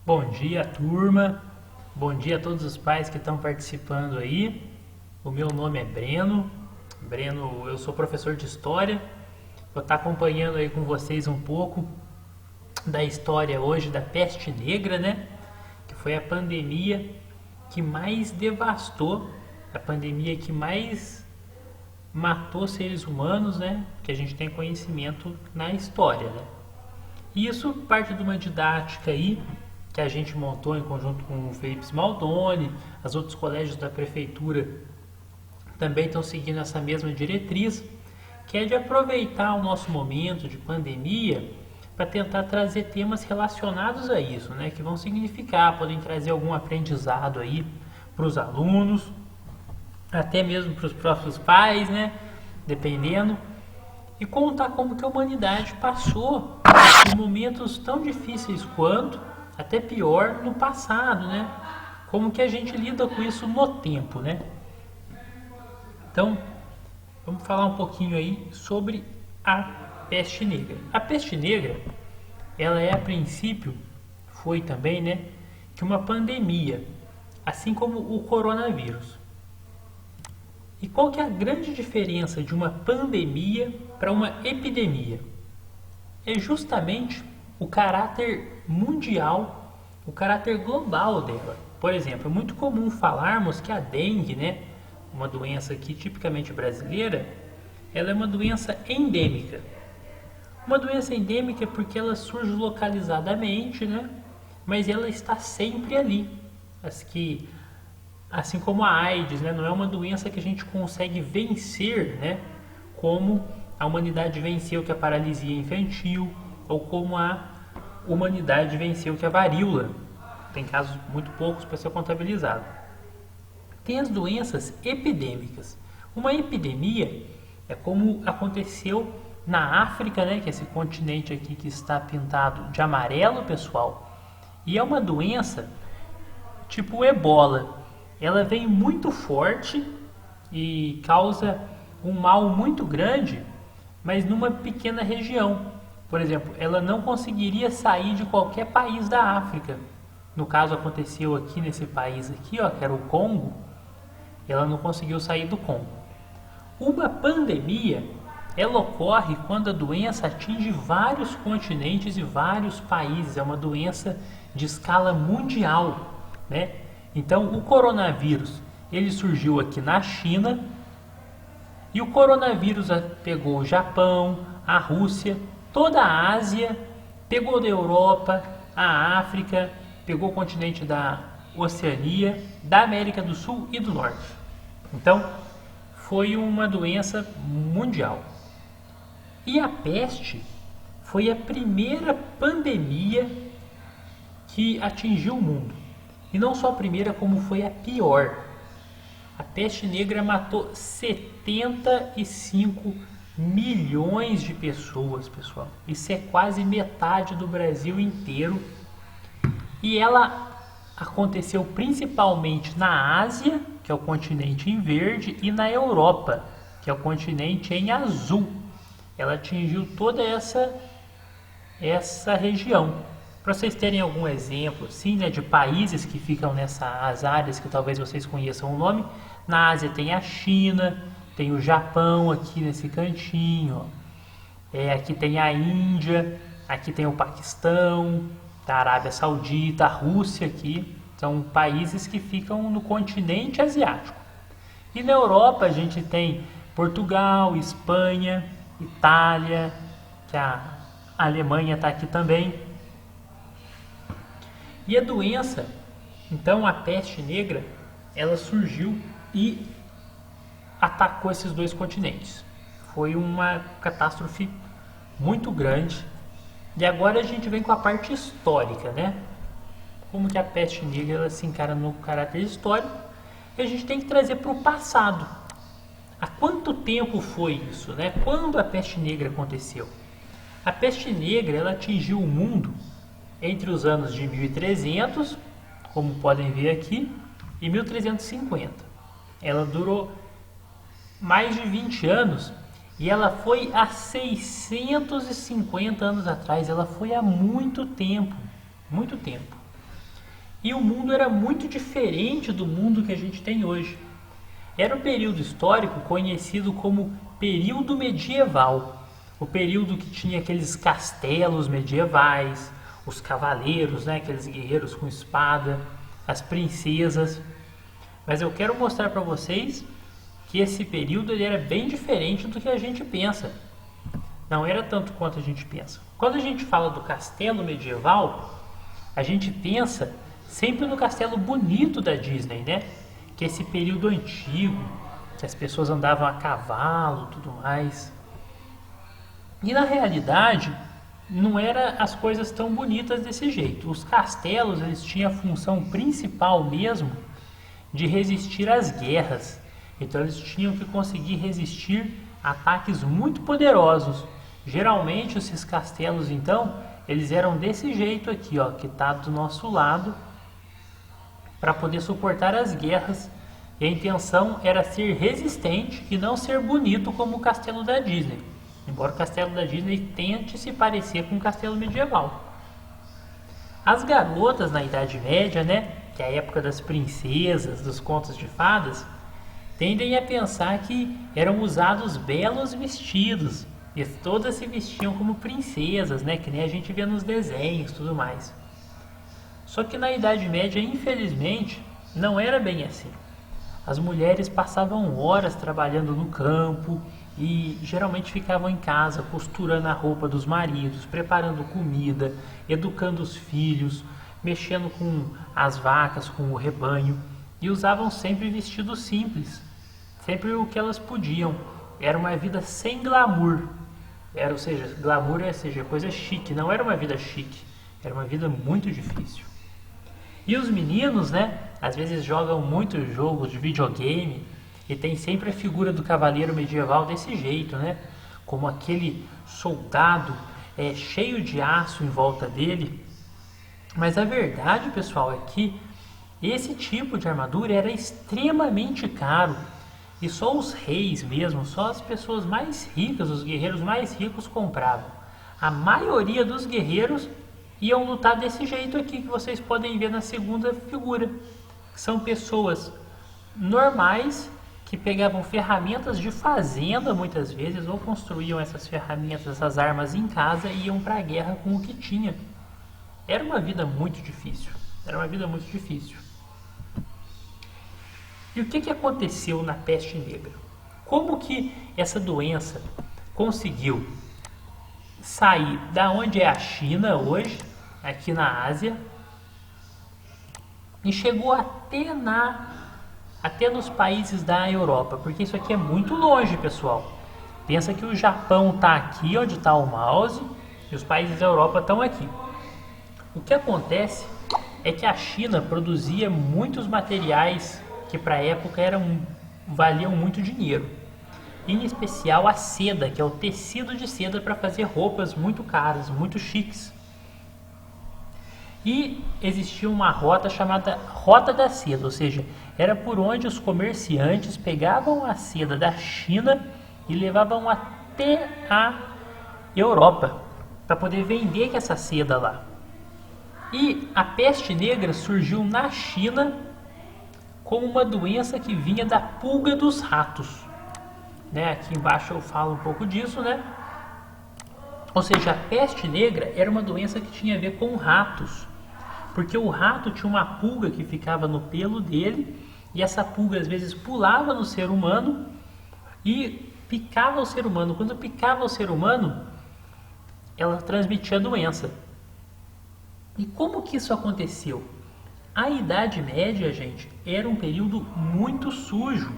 Bom dia, turma. Bom dia a todos os pais que estão participando aí. O meu nome é Breno. Eu sou professor de História. Vou estar acompanhando aí com vocês um pouco da história hoje da peste negra, né? Que foi a pandemia que mais devastou, a pandemia que mais matou seres humanos, né? Que a gente tem conhecimento na história, né? E isso parte de uma didática aí que a gente montou em conjunto com o Felipe Smaldoni, os outros colégios da prefeitura também estão seguindo essa mesma diretriz, que é de aproveitar o nosso momento de pandemia para tentar trazer temas relacionados a isso, né, que vão significar, podem trazer algum aprendizado aí para os alunos, até mesmo para os próprios pais, né, dependendo, e contar como que a humanidade passou por momentos tão difíceis quanto, até pior, no passado, né? Como que a gente lida com isso no tempo, né? Então, vamos falar um pouquinho aí sobre a peste negra. A peste negra, ela é a princípio, foi também, né, que uma pandemia, assim como o coronavírus. E qual que é a grande diferença de uma pandemia para uma epidemia? É justamente o caráter mundial, o caráter global dela. Por exemplo, é muito comum falarmos que a dengue, né, uma doença aqui tipicamente brasileira, ela é uma doença endêmica. Uma doença endêmica porque ela surge localizadamente, né, mas ela está sempre ali. Assim como a AIDS, né, não é uma doença que a gente consegue vencer, né, como a humanidade venceu que a paralisia infantil, ou como a humanidade venceu que a varíola. Tem casos muito poucos para ser contabilizado. Tem as doenças epidêmicas. Uma epidemia é como aconteceu na África, né, que é esse continente aqui que está pintado de amarelo, pessoal. E é uma doença tipo ebola. Ela vem muito forte e causa um mal muito grande, mas numa pequena região. Por exemplo, ela não conseguiria sair de qualquer país da África. No caso, aconteceu aqui nesse país aqui, ó, que era o Congo. Ela não conseguiu sair do Congo. Uma pandemia, ela ocorre quando a doença atinge vários continentes e vários países. É uma doença de escala mundial, né? Então, o coronavírus, ele surgiu aqui na China, e o coronavírus pegou o Japão, a Rússia, toda a Ásia, pegou da Europa, a África, pegou o continente da Oceania, da América do Sul e do Norte. Então, foi uma doença mundial. E a peste foi a primeira pandemia que atingiu o mundo. E não só a primeira, como foi a pior. A peste negra matou 75 milhões de pessoas, pessoal. Isso é quase metade do Brasil inteiro. E ela aconteceu principalmente na Ásia, que é o continente em verde, e na Europa, que é o continente em azul. Ela atingiu toda essa região. Para vocês terem algum exemplo, sim, né, de países que ficam nessas áreas que talvez vocês conheçam o nome, na Ásia tem a China, tem o Japão aqui nesse cantinho, aqui tem a Índia, aqui tem o Paquistão, a Arábia Saudita, a Rússia aqui, são países que ficam no continente asiático. E na Europa a gente tem Portugal, Espanha, Itália, que a Alemanha está aqui também. E a doença, então a peste negra, ela surgiu e atacou esses dois continentes. Foi uma catástrofe muito grande. E agora a gente vem com a parte histórica, né? Como que a peste negra ela se encara no caráter histórico. E a gente tem que trazer para o passado. Há quanto tempo foi isso, né? Quando a peste negra aconteceu? A peste negra ela atingiu o mundo entre os anos de 1300, como podem ver aqui, e 1350. Ela durou mais de 20 anos e ela foi há 650 anos atrás. Ela foi há muito tempo, muito tempo. E o mundo era muito diferente do mundo que a gente tem hoje. Era um período histórico conhecido como período medieval. O período que tinha aqueles castelos medievais, os cavaleiros, né, aqueles guerreiros com espada, as princesas. Mas eu quero mostrar para vocês que esse período ele era bem diferente do que a gente pensa. Não era tanto quanto a gente pensa. Quando a gente fala do castelo medieval, a gente pensa sempre no castelo bonito da Disney, né? Que é esse período antigo, que as pessoas andavam a cavalo, tudo mais. E na realidade, não era as coisas tão bonitas desse jeito. Os castelos, eles tinham a função principal mesmo de resistir às guerras. Então eles tinham que conseguir resistir a ataques muito poderosos. Geralmente esses castelos, então, eles eram desse jeito aqui, ó, que está do nosso lado, para poder suportar as guerras. E a intenção era ser resistente e não ser bonito como o castelo da Disney. Embora o castelo da Disney tente se parecer com o castelo medieval. As garotas na Idade Média, né, que é a época das princesas, dos contos de fadas, tendem a pensar que eram usados belos vestidos. E todas se vestiam como princesas, né, que nem a gente vê nos desenhos e tudo mais. Só que na Idade Média, infelizmente, não era bem assim. As mulheres passavam horas trabalhando no campo e geralmente ficavam em casa costurando a roupa dos maridos, preparando comida, educando os filhos, mexendo com as vacas, com o rebanho, e usavam sempre vestidos simples, sempre o que elas podiam. Era uma vida sem glamour. Ou seja, glamour é coisa chique, não era uma vida chique, era uma vida muito difícil. E os meninos, né, às vezes jogam muitos jogos de videogame e tem sempre a figura do cavaleiro medieval desse jeito, né? Como aquele soldado cheio de aço em volta dele. Mas a verdade, pessoal, é que esse tipo de armadura era extremamente caro. E só os reis mesmo, só as pessoas mais ricas, os guerreiros mais ricos compravam. A maioria dos guerreiros iam lutar desse jeito aqui que vocês podem ver na segunda figura. São pessoas normais que pegavam ferramentas de fazenda muitas vezes ou construíam essas ferramentas, essas armas em casa e iam para a guerra com o que tinha. Era uma vida muito difícil. E o que aconteceu na peste negra? Como que essa doença conseguiu sair da onde é a China hoje, aqui na Ásia, e chegou até nos países da Europa, porque isso aqui é muito longe, pessoal. Pensa que o Japão está aqui onde está o mouse e os países da Europa estão aqui. O que acontece é que a China produzia muitos materiais que para a época valiam muito dinheiro. Em especial a seda, que é o tecido de seda para fazer roupas muito caras, muito chiques. E existia uma rota chamada Rota da Seda, ou seja, era por onde os comerciantes pegavam a seda da China e levavam até a Europa para poder vender essa seda lá. E a peste negra surgiu na China como uma doença que vinha da pulga dos ratos. Né? Aqui embaixo eu falo um pouco disso, né? Ou seja, a peste negra era uma doença que tinha a ver com ratos. Porque o rato tinha uma pulga que ficava no pelo dele e essa pulga às vezes pulava no ser humano e picava o ser humano. Quando picava o ser humano, ela transmitia a doença. E como que isso aconteceu? A Idade Média, gente, era um período muito sujo.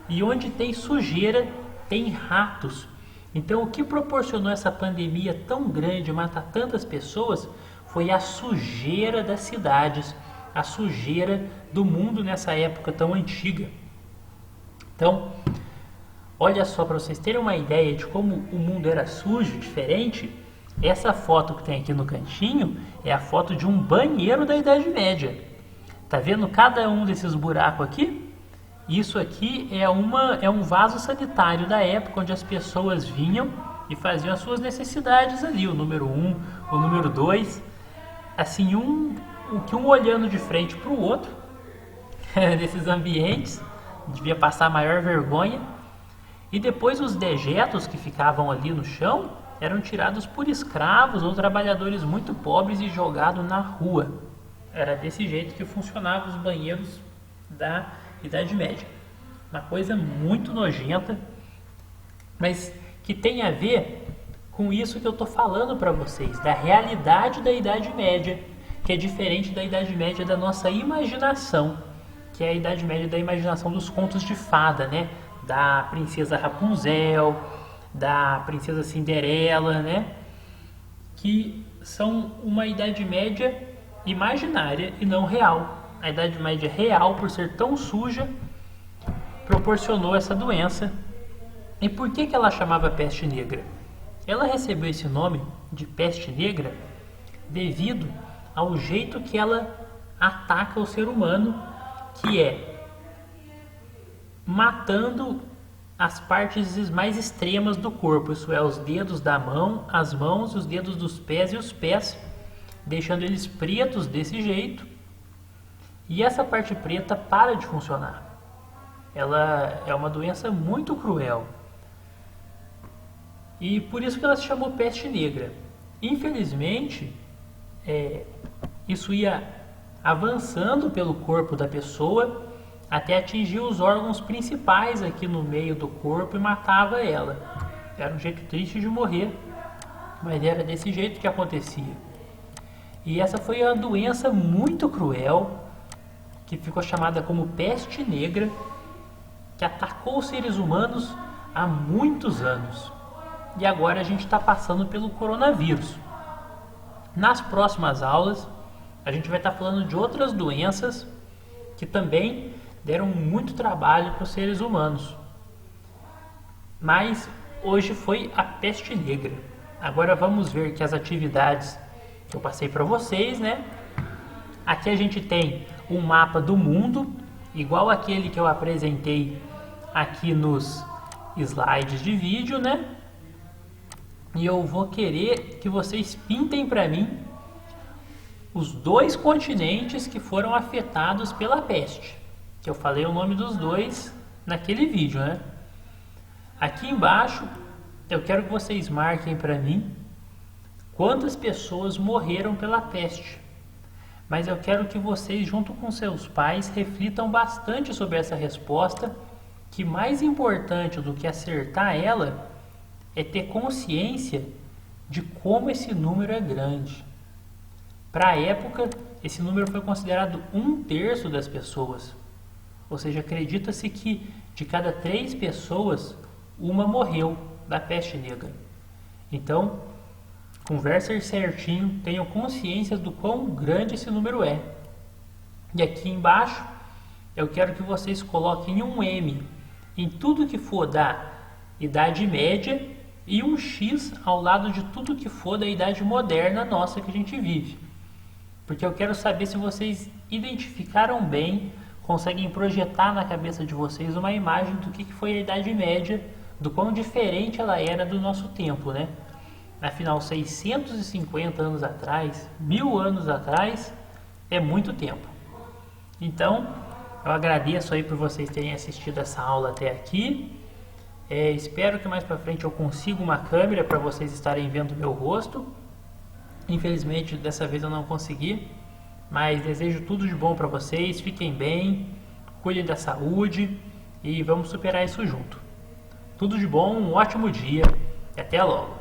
E onde tem sujeira, tem ratos. Então, o que proporcionou essa pandemia tão grande, matar tantas pessoas, foi a sujeira das cidades, a sujeira do mundo nessa época tão antiga. Então, olha só, para vocês terem uma ideia de como o mundo era sujo, diferente, essa foto que tem aqui no cantinho é a foto de um banheiro da Idade Média. Tá vendo cada um desses buracos aqui? Isso aqui é um vaso sanitário da época onde as pessoas vinham e faziam as suas necessidades ali, o número 1, o número 2. assim, um olhando de frente para o outro, nesses ambientes, devia passar maior vergonha. E depois os dejetos que ficavam ali no chão eram tirados por escravos ou trabalhadores muito pobres e jogados na rua. Era desse jeito que funcionavam os banheiros da Idade Média. Uma coisa muito nojenta, mas que tem a ver com isso que eu estou falando para vocês, da realidade da Idade Média, que é diferente da Idade Média da nossa imaginação, que é a Idade Média da imaginação dos contos de fada, né? Da princesa Rapunzel, da princesa Cinderela, né? Que são uma Idade Média imaginária e não real. A Idade Média real, por ser tão suja, proporcionou essa doença. E por que ela chamava peste negra? Ela recebeu esse nome de peste negra devido ao jeito que ela ataca o ser humano, que é matando as partes mais extremas do corpo, isso é, os dedos da mão, as mãos, os dedos dos pés e os pés, deixando eles pretos desse jeito. E essa parte preta para de funcionar. Ela é uma doença muito cruel. E por isso que ela se chamou peste negra. Infelizmente, isso ia avançando pelo corpo da pessoa até atingir os órgãos principais aqui no meio do corpo e matava ela. Era um jeito triste de morrer, mas era desse jeito que acontecia. E essa foi uma doença muito cruel, que ficou chamada como peste negra, que atacou os seres humanos há muitos anos. E agora a gente está passando pelo coronavírus. Nas próximas aulas, a gente vai estar falando de outras doenças que também deram muito trabalho para os seres humanos. Mas hoje foi a peste negra. Agora vamos ver que as atividades que eu passei para vocês, né? Aqui a gente tem um mapa do mundo, igual aquele que eu apresentei aqui nos slides de vídeo, né? E eu vou querer que vocês pintem para mim os 2 continentes que foram afetados pela peste. Que eu falei o nome dos 2 naquele vídeo, né? Aqui embaixo eu quero que vocês marquem para mim quantas pessoas morreram pela peste. Mas eu quero que vocês, junto com seus pais, reflitam bastante sobre essa resposta, que mais importante do que acertar ela é ter consciência de como esse número é grande. Para a época, esse número foi considerado 1/3 das pessoas. Ou seja, acredita-se que de cada 3 pessoas, uma morreu da peste negra. Então, conversem certinho, tenham consciência do quão grande esse número é. E aqui embaixo, eu quero que vocês coloquem um M em tudo que for da Idade Média e um X ao lado de tudo que for da Idade Moderna nossa que a gente vive. Porque eu quero saber se vocês identificaram bem, conseguem projetar na cabeça de vocês uma imagem do que foi a Idade Média, do quão diferente ela era do nosso tempo, né? Afinal, 650 anos atrás, 1000 anos atrás, é muito tempo. Então, eu agradeço aí por vocês terem assistido essa aula até aqui. Espero que mais para frente eu consiga uma câmera para vocês estarem vendo meu rosto. Infelizmente, dessa vez eu não consegui, mas desejo tudo de bom para vocês. Fiquem bem, cuidem da saúde e vamos superar isso junto. Tudo de bom, um ótimo dia e até logo!